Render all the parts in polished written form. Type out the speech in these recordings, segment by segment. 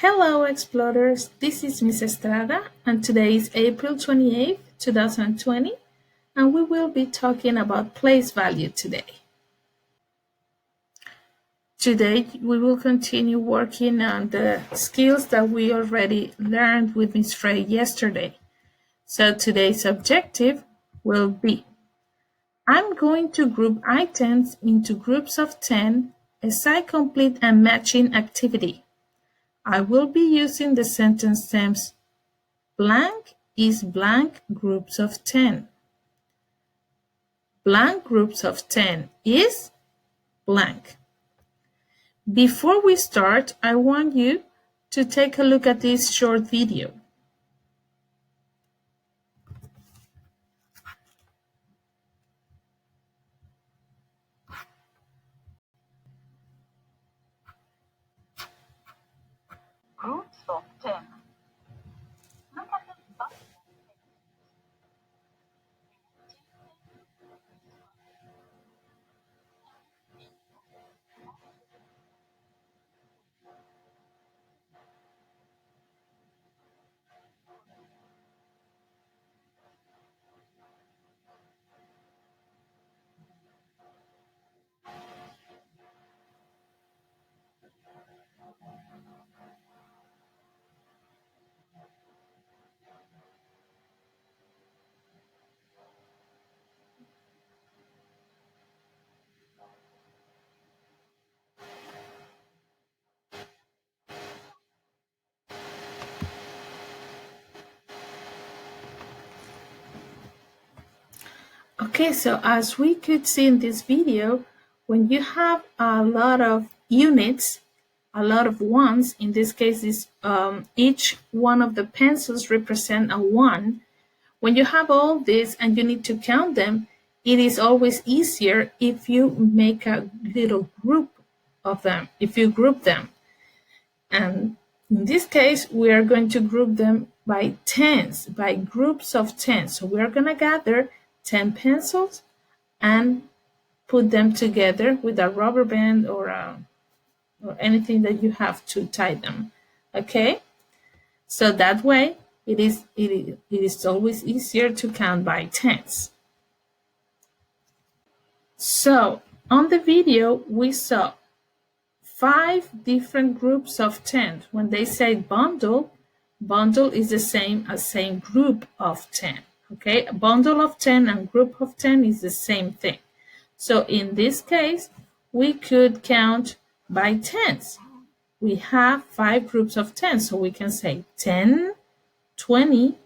Hello explorers, this is Miss Estrada and today is April 28th, 2020 and we will be talking about place value today. Today we will continue working on the skills that we already learned with Miss Frey yesterday. So today's objective will be I'm going to group items into groups of 10 as I complete a matching activity. I will be using the sentence stems blank is blank groups of 10. Blank groups of 10 is blank. Before we start, I want you to take a look at this short video. Groups of 10. Look at the box. Okay, so as we could see in this video, when you have a lot of units, a lot of ones, in this case is each one of the pencils represent a one. When you have all this and you need to count them, it is always easier if you make a little group of them, if you group them. And in this case, we are going to group them by tens, by groups of 10. So we are going to gather 10 pencils and put them together with a rubber band or anything that you have to tie them. Okay? So that way, it is always easier to count by tens. So on the video, we saw 5 different groups of 10. When they say bundle, bundle is the same group of 10. Okay, a bundle of 10 and group of 10 is the same thing. So in this case, we could count by tens. We have 5 groups of 10, so we can say 10, 20,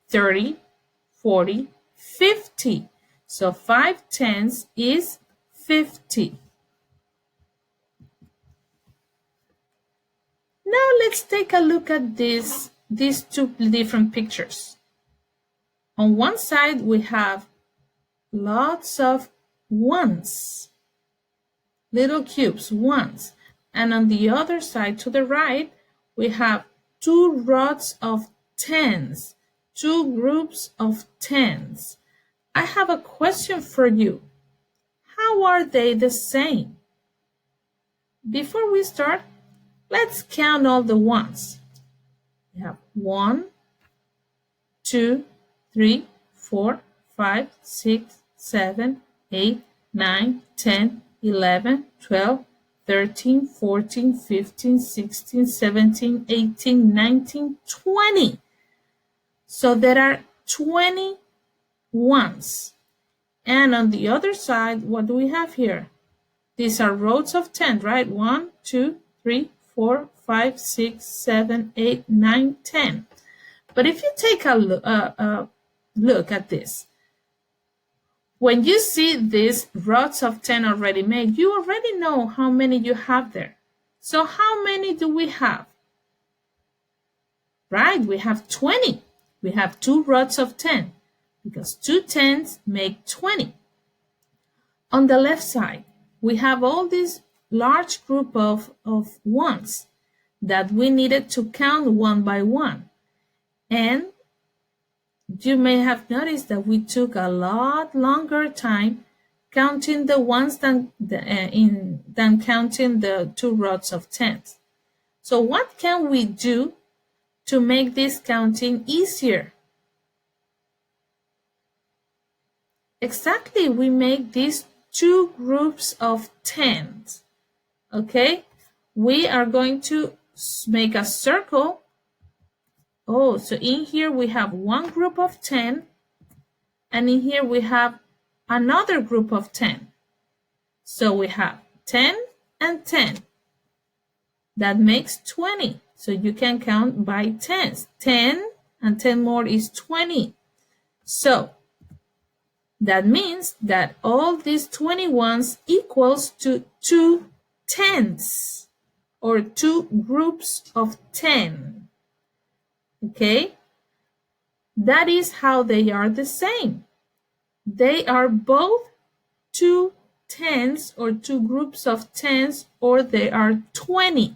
30, 40, 50. So 5 tens is 50. Now let's take a look at these two different pictures. On one side, we have lots of ones, little cubes, ones. And on the other side, to the right, we have 2 rows of tens, 2 groups of tens. I have a question for you. How are they the same? Before we start, let's count all the ones. We have 1, 2, 3, 4, 5, 6, 7, 8, 9, 10, 11, 12, 13, 14, 15, 16, 17, 18, 19, 20. So there are 20 ones. And on the other side, what do we have here? These are rows of 10, right? 1, 2, 3, 4, 5, 6, 7, 8, 9, 10. But if you take a look at this, when you see these rows of 10 already made, you already know how many you have there. So how many do we have? Right, we have 20. We have 2 rows of 10 because 2 tens make 20. On the left side, we have all this large group of ones that we needed to count one by one. And you may have noticed that we took a lot longer time counting the ones than counting the 2 rows of tens. So what can we do to make this counting easier? Exactly, we make these two groups of tens. Okay, we are going to make a circle. Oh, so in here we have one group of 10, and in here we have another group of 10. So we have 10 and 10. That makes 20. So you can count by tens. 10 and 10 more is 20. So that means that all these 21s equals to 2 tens, or two groups of 10. Okay? That is how they are the same. They are both two tens, or two groups of tens, or they are 20.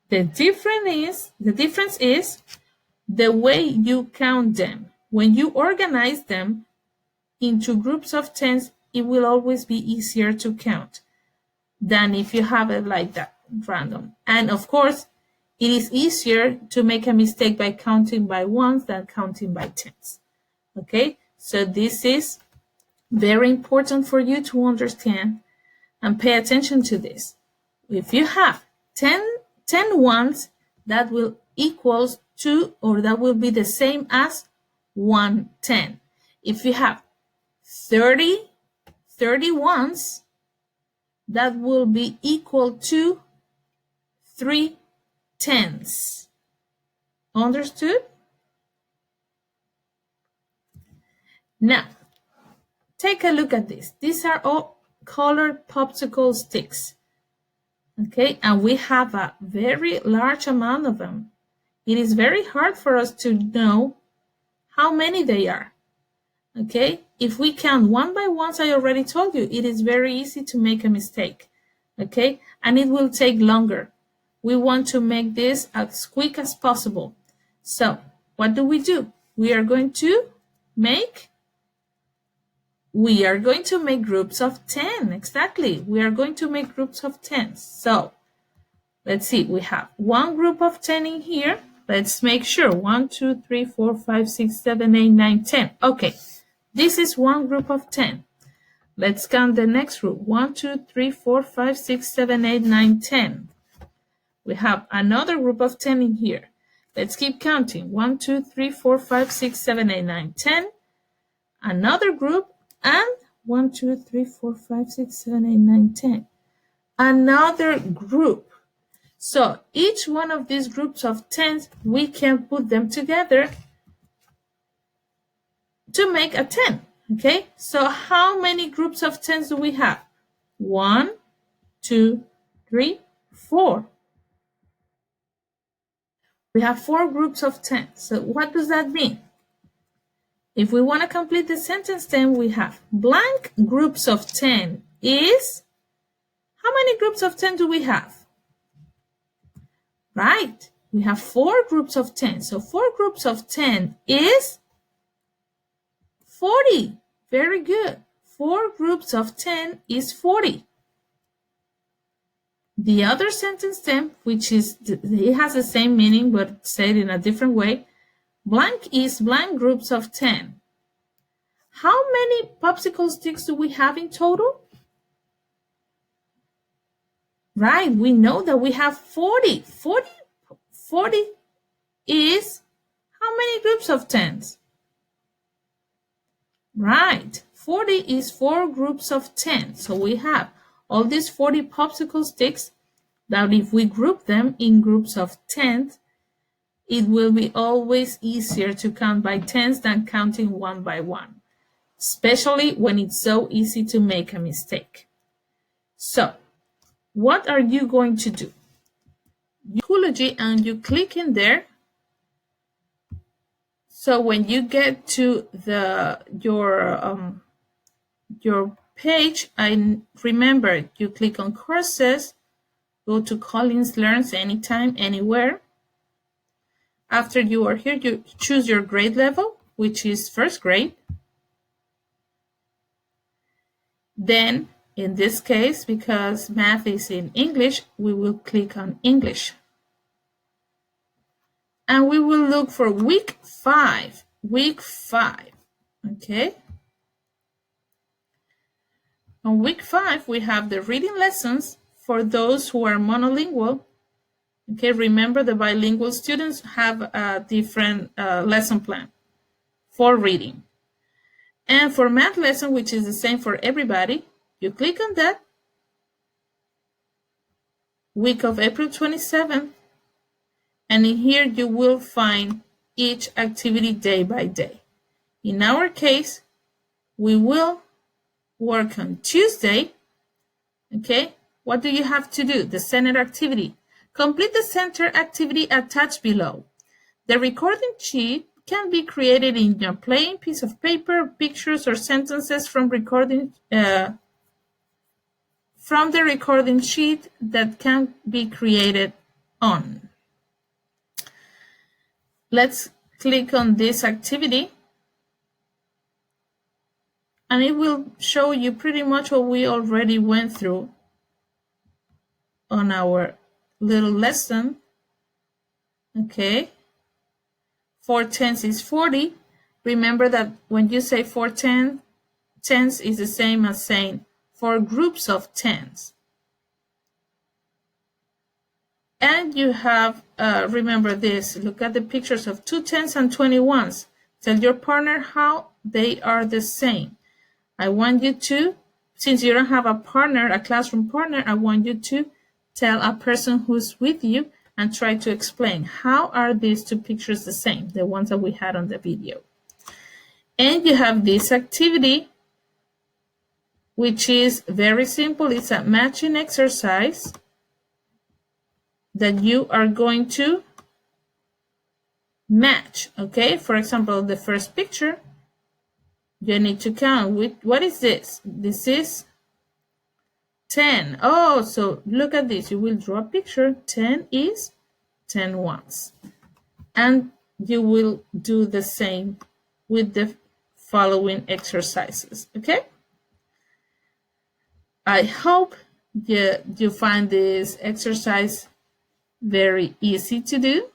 The difference is the way you count them. When you organize them into groups of tens, it will always be easier to count than if you have it like that, random. And of course, it is easier to make a mistake by counting by ones than counting by tens. Okay, so this is very important for you to understand and pay attention to this. If you have 10 ones, that will equals to, or that will be the same as 110. If you have 30 ones, that will be equal to 3 tens. Understood? Now, take a look at this. These are all colored popsicle sticks. Okay, and we have a very large amount of them. It is very hard for us to know how many they are. Okay, if we count one by ones, I already told you, it is very easy to make a mistake. Okay, and it will take longer. We want to make this as quick as possible. So what do? We are going to make groups of 10. Exactly, we are going to make groups of 10. So let's see, we have one group of 10 in here. Let's make sure. 1, 2, 3, 4, 5, 6, 7, 8, 9, 10. Okay, this is one group of 10. Let's count the next group. 1, 2, 3, 4, 5, 6, 7, 8, 9, 10. We have another group of 10 in here. Let's keep counting. 1, 2, 3, 4, 5, 6, 7, 8, 9, 10. Another group, and 1, 2, 3, 4, 5, 6, 7, 8, 9, 10. Another group. So each one of these groups of 10s, we can put them together to make a 10. Okay, so how many groups of 10s do we have? 1, 2, 3, 4. We have 4 groups of 10. So what does that mean? If we want to complete the sentence, then we have blank groups of 10 is, how many groups of 10 do we have? Right, we have 4 groups of 10. So 4 groups of 10 is 40. Very good. 4 groups of 10 is 40. The other sentence then, which is, it has the same meaning but said in a different way, blank is blank groups of 10. How many popsicle sticks do we have in total? Right, we know that we have 40. 40 is how many groups of 10s? Right, 40 is 4 groups of 10. So we have all these 40 popsicle sticks that if we group them in groups of 10s, it will be always easier to count by 10s than counting one by one, especially when it's so easy to make a mistake. So what are you going to do? Schoology, and you click in there. So when you get to your page, I remember you click on courses, go to Collins Learns Anytime, Anywhere. After you are here, you choose your grade level, which is first grade. Then, in this case, because math is in English, we will click on English. And we will look for week 5. Okay? On week 5, we have the reading lessons for those who are monolingual. Okay, remember the bilingual students have a different lesson plan for reading. And for math lesson, which is the same for everybody, you click on that. Week of April 27th. And in here you will find each activity day by day. In our case, we will work on Tuesday. Okay, what do you have to do? The center activity. Complete the center activity attached below. The recording sheet can be created in a plain piece of paper, pictures, or sentences from the recording sheet that can be created on. Let's click on this activity. And it will show you pretty much what we already went through on our little lesson. Okay. 4 tenths is 40. Remember that when you say 4 tenths is the same as saying 4 groups of tenths. And you have, remember this, look at the pictures of 2 tenths and 21s. Tell your partner how they are the same. I want you to, since you don't have a partner, a classroom partner, I want you to tell a person who's with you and try to explain how are these two pictures the same, the ones that we had on the video. And you have this activity, which is very simple. It's a matching exercise that you are going to match. Okay, for example, the first picture, you need to count. What is this? This is 10. Oh, so look at this. You will draw a picture. 10 is 10 ones. And you will do the same with the following exercises. Okay? I hope you find this exercise very easy to do.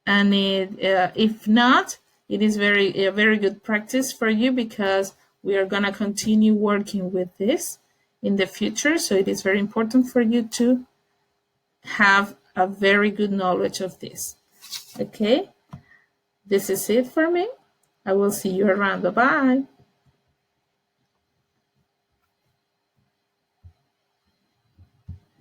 And if not, it is a very good practice for you because we are going to continue working with this in the future. So it is very important for you to have a very good knowledge of this. Okay, this is it for me. I will see you around. Bye-bye.